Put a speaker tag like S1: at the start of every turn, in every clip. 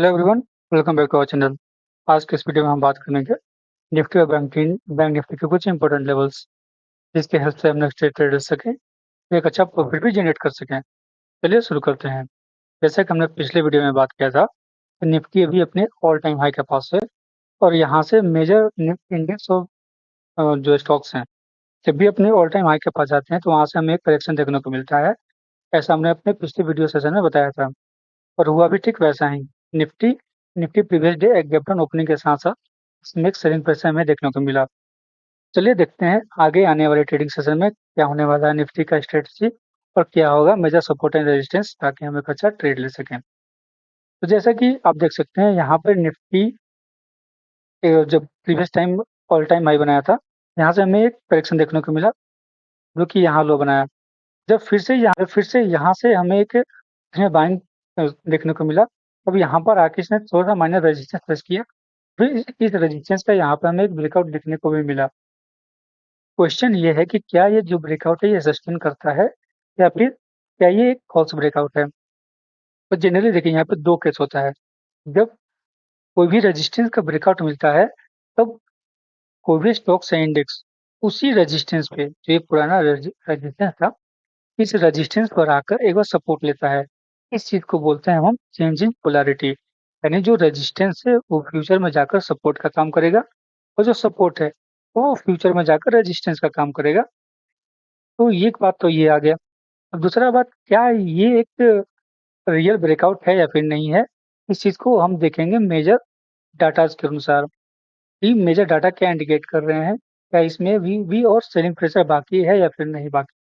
S1: Hello everyone, welcome back to our channel. आज के इस वीडियो में हम बात करेंगे निफ्टी और बैंक निफ्टी के कुछ इंपॉर्टेंट लेवल्स, जिसके हेल्प से हम नेक्स्ट डे ट्रेड कर सकें, एक अच्छा प्रॉफिट भी जनरेट कर सकें। चलिए शुरू करते हैं। जैसे कि हमने पिछले वीडियो में बात किया था, तो निफ्टी अभी अपने ऑल टाइम हाई के पास है और यहाँ से मेजर इंडेक्स और जो स्टॉक्स हैं, जब भी अपने ऑल टाइम हाई के पास जाते हैं तो वहाँ से हमें एक करेक्शन देखने को मिलता है। ऐसा हमने अपने पिछले वीडियो सेशन में बताया था और हुआ भी ठीक वैसा ही। निफ्टी निफ्टी प्रीवियस डे एक गैप डाउन ओपनिंग के साथ साथ इसमें एक सेलिंग प्रेशर हमें देखने को मिला। चलिए देखते हैं आगे आने वाले ट्रेडिंग सेशन में क्या होने वाला है निफ्टी का स्ट्रेटजी और क्या होगा मेजर सपोर्ट एंड रेजिस्टेंस, ताकि हम एक अच्छा ट्रेड ले सकें। तो जैसा कि आप देख सकते हैं यहाँ पर निफ्टी जब previous time all time high बनाया था, यहाँ से हमें एक करेक्शन देखने को मिला जो कि यहाँ लो बनाया। जब फिर से यहाँ से हमें एक इसमें बाइंग देखने को मिला। अब यहाँ पर आके इसने थोड़ा सा माइनर रेजिस्टेंस फेस किया, फिर इस रेजिस्टेंस का यहाँ पे हमें एक ब्रेकआउट देखने को भी मिला। क्वेश्चन ये है कि क्या ये जो ब्रेकआउट है ये सस्टेन करता है या फिर क्या ये एक फॉल्स ब्रेकआउट है। तो जनरली देखिए यहाँ पे दो केस होता है। जब कोई भी रेजिस्टेंस का ब्रेकआउट मिलता है, तब कोई भी स्टॉक्स या इंडेक्स उसी रेजिस्टेंस पे, जो ये पुराना रेजिस्टेंस था, इस रेजिस्टेंस पर आकर एक बार सपोर्ट लेता है। इस चीज को बोलते हैं हम चेंज इन पोलैरिटी, यानी जो रेजिस्टेंस है वो फ्यूचर में जाकर सपोर्ट का काम करेगा और जो सपोर्ट है वो फ्यूचर में जाकर रेजिस्टेंस का काम करेगा। तो ये एक बात तो ये आ गया। अब दूसरा बात, क्या ये एक रियल ब्रेकआउट है या फिर नहीं है, इस चीज को हम देखेंगे मेजर डाटा के अनुसार। ये मेजर डाटा क्या इंडिकेट कर रहे हैं, क्या इसमें वी और सेलिंग प्रेशर बाकी है या फिर नहीं बाकी।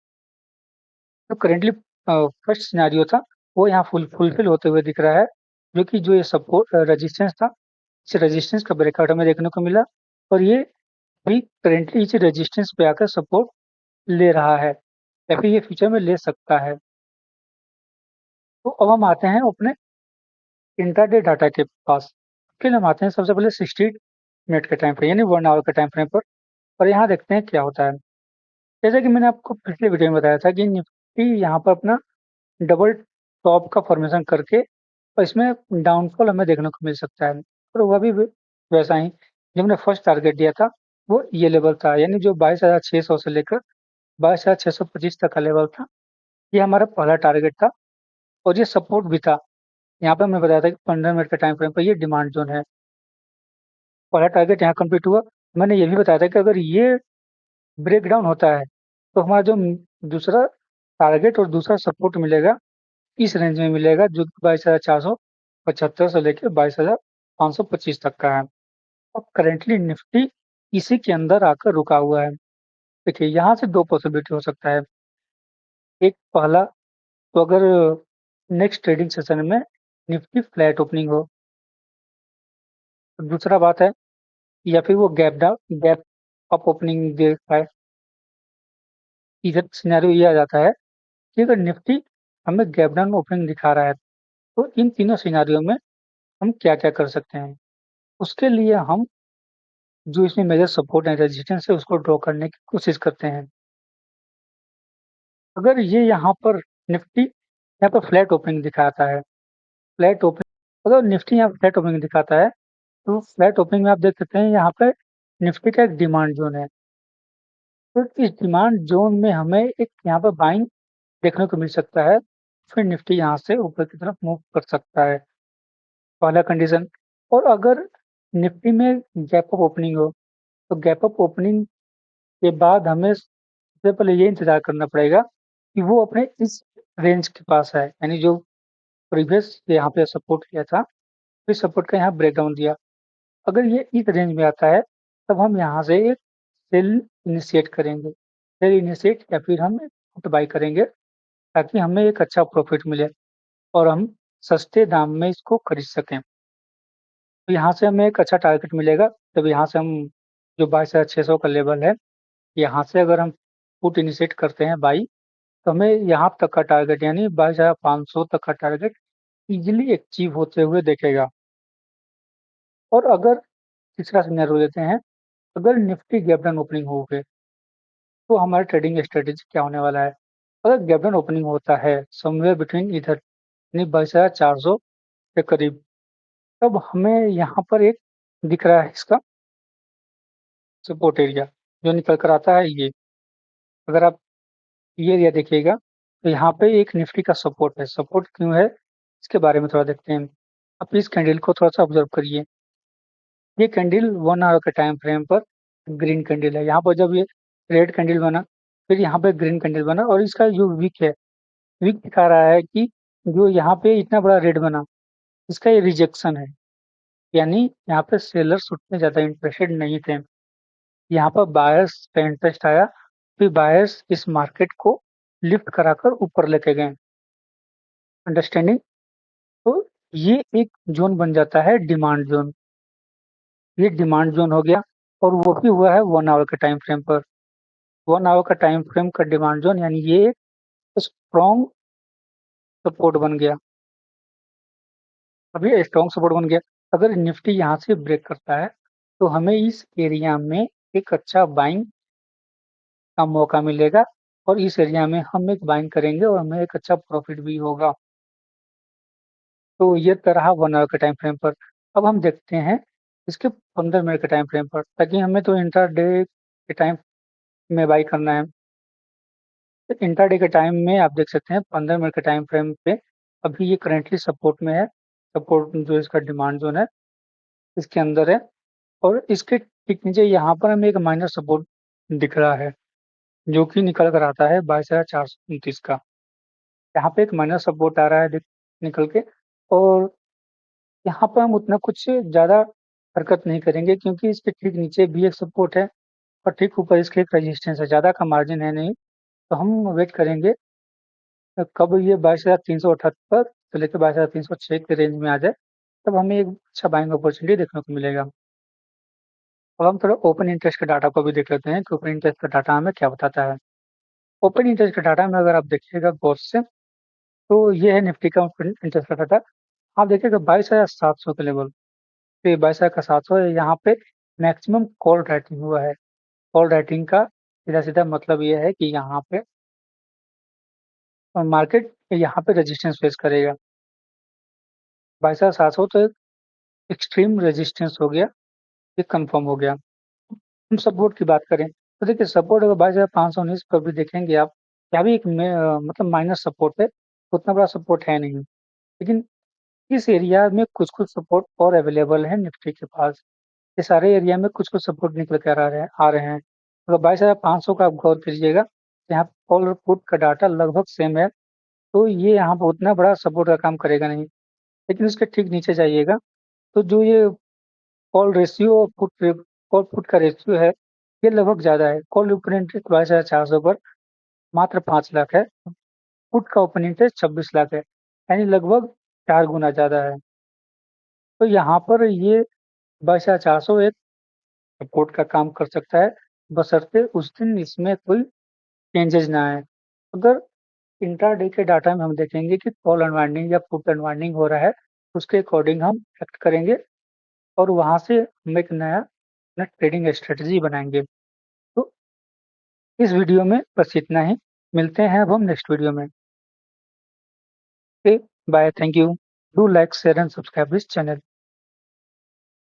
S1: जो करेंटली फर्स्ट सिनेरियो था वो यहाँ फुलफिल होते हुए दिख रहा है, जो कि जो ये सपोर्ट रेजिस्टेंस था, इस रेजिस्टेंस का ब्रेकआउट हमें देखने को मिला और ये भी करेंटली इस रेजिस्टेंस पे आकर सपोर्ट ले रहा है या फिर ये फ्यूचर में ले सकता है। तो अब हम आते हैं अपने इंट्राडे डाटा के पास। फिर हम आते हैं सबसे पहले 60 मिनट के टाइम फ्रेम यानी 1 आवर के टाइम फ्रेम पर, और यहाँ देखते हैं क्या होता है। जैसे कि मैंने आपको पिछले वीडियो में बताया था कि निफ्टी यहाँ पर अपना डबल टॉप का फॉर्मेशन करके और इसमें डाउनफॉल हमें देखने को मिल सकता है। और वह भी वैसा ही, जो हमने फर्स्ट टारगेट दिया था वो ये लेवल था, यानी जो 22,600 से लेकर 22,625 तक का लेवल था, ये हमारा पहला टारगेट था और ये सपोर्ट भी था। यहाँ पे हमने बताया था कि 15 मिनट के टाइम फ्रेम पर ये डिमांड जोन है। पहला टारगेट यहाँ कंप्लीट हुआ। मैंने ये भी बताया था कि अगर ये ब्रेक डाउन होता है तो हमारा जो दूसरा टारगेट और दूसरा सपोर्ट मिलेगा, इस रेंज में मिलेगा, जो 22,475 से लेकर 22,525 तक का है। और करेंटली निफ्टी इसी के अंदर आकर रुका हुआ है। देखिए यहाँ से दो पॉसिबिलिटी हो सकता है। एक पहला, तो अगर नेक्स्ट ट्रेडिंग सेशन में निफ्टी फ्लैट ओपनिंग हो, तो दूसरा बात है, या फिर वो गैप अप ओपनिंग दे पाए। इधर सिनेरियो ये आ जाता है कि अगर निफ्टी हमें गैप डाउन ओपनिंग दिखा रहा है, तो इन तीनों सिनेरियो में हम क्या क्या कर सकते हैं। उसके लिए हम जो इसमें मेजर सपोर्ट एंड रेजिस्टेंस है उसको ड्रॉ करने की कोशिश करते हैं। अगर ये यहाँ पर निफ्टी यहाँ पर फ्लैट ओपनिंग दिखाता है, फ्लैट ओपनिंग, अगर निफ्टी यहाँ फ्लैट ओपनिंग दिखाता है, तो फ्लैट ओपनिंग में आप देख सकते हैं यहाँ पे निफ्टी का एक डिमांड जोन है। तो इस डिमांड जोन में हमें एक यहाँ पर बाइंग देखने को मिल सकता है, फिर निफ्टी यहाँ से ऊपर की तरफ मूव कर सकता है, पहला कंडीशन। और अगर निफ्टी में गैप अप ओपनिंग हो, तो गैप अप ओपनिंग के बाद हमें सबसे पहले ये इंतजार करना पड़ेगा कि वो अपने इस रेंज के पास है, यानी जो प्रीवियस यहाँ पे सपोर्ट किया था, फिर सपोर्ट का यहाँ ब्रेकडाउन दिया। अगर ये इस रेंज में आता है, तब हम यहाँ से एक सेल इनिशिएट करेंगे, सेल इनिशिएट या फिर हम पुट बाई करेंगे, ताकि हमें एक अच्छा प्रॉफिट मिले और हम सस्ते दाम में इसको खरीद सकें। तो यहाँ से हमें एक अच्छा टारगेट मिलेगा। तब यहाँ से हम जो 22,600 का लेवल है, यहाँ से अगर हम पुट इनिशिएट करते हैं बाई, तो हमें यहाँ तक का टारगेट यानी 22,500 तक का टारगेट इजीली अचीव होते हुए देखेगा। और अगर तीसरा सिनेरियो लेते हैं, अगर निफ्टी गैप डाउन ओपनिंग हो गए, तो हमारा ट्रेडिंग स्ट्रेटेजी क्या होने वाला है। अगर गैप डाउन ओपनिंग होता है समवेयर बिटवीन इधर, यानी 22,400 के करीब, तब हमें यहाँ पर एक दिख रहा है इसका सपोर्ट एरिया जो निकल कर आता है ये। अगर आप ये एरिया देखिएगा तो यहाँ पे एक निफ्टी का सपोर्ट है। सपोर्ट क्यों है इसके बारे में थोड़ा देखते हैं। आप इस कैंडल को थोड़ा सा ऑब्जर्व करिए। ये कैंडल 1 आवर के टाइम फ्रेम पर ग्रीन कैंडल है। यहाँ पर जब ये रेड कैंडल बना, फिर यहाँ पे ग्रीन कैंडल बना और इसका जो विक है, विक दिखा रहा है कि जो यहाँ पे इतना बड़ा रेड बना, इसका ये रिजेक्शन है। यानी यहाँ पे सेलर्स उतने ज्यादा इंटरेस्टेड नहीं थे। यहाँ पर बायर्स का इंटरेस्ट आया, फिर बायर्स इस मार्केट को लिफ्ट कराकर ऊपर लेके गए। अंडरस्टैंडिंग? तो ये एक जोन बन जाता है डिमांड जोन। ये डिमांड जोन हो गया और वो भी हुआ है 1 आवर के टाइम फ्रेम पर। 1 आवर का टाइम फ्रेम का डिमांड जोन, यानी ये एक स्ट्रॉन्ग सपोर्ट बन गया। अब ये स्ट्रॉन्ग सपोर्ट बन गया। अगर निफ्टी यहाँ से ब्रेक करता है तो हमें इस एरिया में एक अच्छा बाइंग का मौका मिलेगा और इस एरिया में हम एक बाइंग करेंगे और हमें एक अच्छा प्रॉफिट भी होगा। तो ये तरह 1 आवर के टाइम फ्रेम पर। अब हम देखते हैं इसके 15 मिनट के टाइम फ्रेम पर, ताकि हमें तो इंट्राडे के टाइम में बाई करना है। तो इंट्राडे के टाइम में आप देख सकते हैं 15 मिनट के टाइम फ्रेम पे अभी ये करेंटली सपोर्ट में है। सपोर्ट जो इसका डिमांड जोन है इसके अंदर है और इसके ठीक नीचे यहाँ पर हमें एक माइनर सपोर्ट दिख रहा है जो कि निकल कर आता है 22,429 का। यहाँ पे एक माइनर सपोर्ट आ रहा है निकल के, और यहाँ पर हम उतना कुछ ज़्यादा हरकत नहीं करेंगे क्योंकि इसके ठीक नीचे भी एक सपोर्ट है और ठीक ऊपर इसके एक रेजिस्टेंस है। ज़्यादा का मार्जिन है नहीं, तो हम वेट करेंगे कब ये 22,378 से लेकर 22,306 के रेंज में आ जाए, तब हमें एक अच्छा बाइंग अपॉर्चुनिटी देखने को मिलेगा। अब हम थोड़ा ओपन इंटरेस्ट के डाटा को भी देख लेते हैं कि ओपन इंटरेस्ट का डाटा हमें क्या बताता है। ओपन इंटरेस्ट के डाटा में अगर आप देखिएगा गौर से, तो ये है निफ्टी का ओपन इंटरेस्ट का डाटा। आप देखिएगा 22,700 के लेवल पे, 22,700 है। यहाँ पे मैक्सिमम कॉल राइटिंग हुआ है। कॉल राइटिंग का सीधा सीधा मतलब ये है कि यहाँ पे मार्केट यहाँ पे रेजिस्टेंस फेस करेगा। 22,700 तो एक एक्सट्रीम रेजिस्टेंस हो गया, ये कंफर्म हो गया। हम सपोर्ट की बात करें तो देखिए सपोर्ट अगर 22,519 पर भी देखेंगे आप, क्या भी एक मतलब माइनस सपोर्ट है, उतना बड़ा सपोर्ट है नहीं। लेकिन इस एरिया में कुछ कुछ सपोर्ट और अवेलेबल है निफ्टी के पास। ये सारे एरिया में कुछ कुछ सपोर्ट निकल कर आ रहे हैं। अगर 22,500 का आप गौर कीजिएगा, यहाँ कॉल और पुट का डाटा लगभग सेम है, तो ये यहाँ पर उतना बड़ा सपोर्ट का काम करेगा नहीं। लेकिन उसके ठीक नीचे जाइएगा तो जो ये कॉल रेशियो और कॉल पुट का रेशियो है, ये लगभग ज़्यादा है। कॉल ओपन इंटरेस्ट 22,400 पर मात्र 5 लाख है, पुट का ओपन इंटरेस्ट 26 लाख है, यानी लगभग 4 गुना ज़्यादा है। तो यहाँ पर ये 22,400 एक सपोर्ट का काम कर सकता है, बशर्ते उस दिन इसमें कोई चेंजेस ना आए। अगर इंट्राडे के डाटा में हम देखेंगे कि कॉल अनवाइंडिंग या पुट अनवाइंडिंग हो रहा है, उसके अकॉर्डिंग हम एक्ट करेंगे और वहाँ से हम एक नया ट्रेडिंग स्ट्रेटजी बनाएंगे। तो इस वीडियो में बस इतना ही। मिलते हैं अब हम नेक्स्ट वीडियो में। Okay, bye, thank you. Do like, share and subscribe this channel.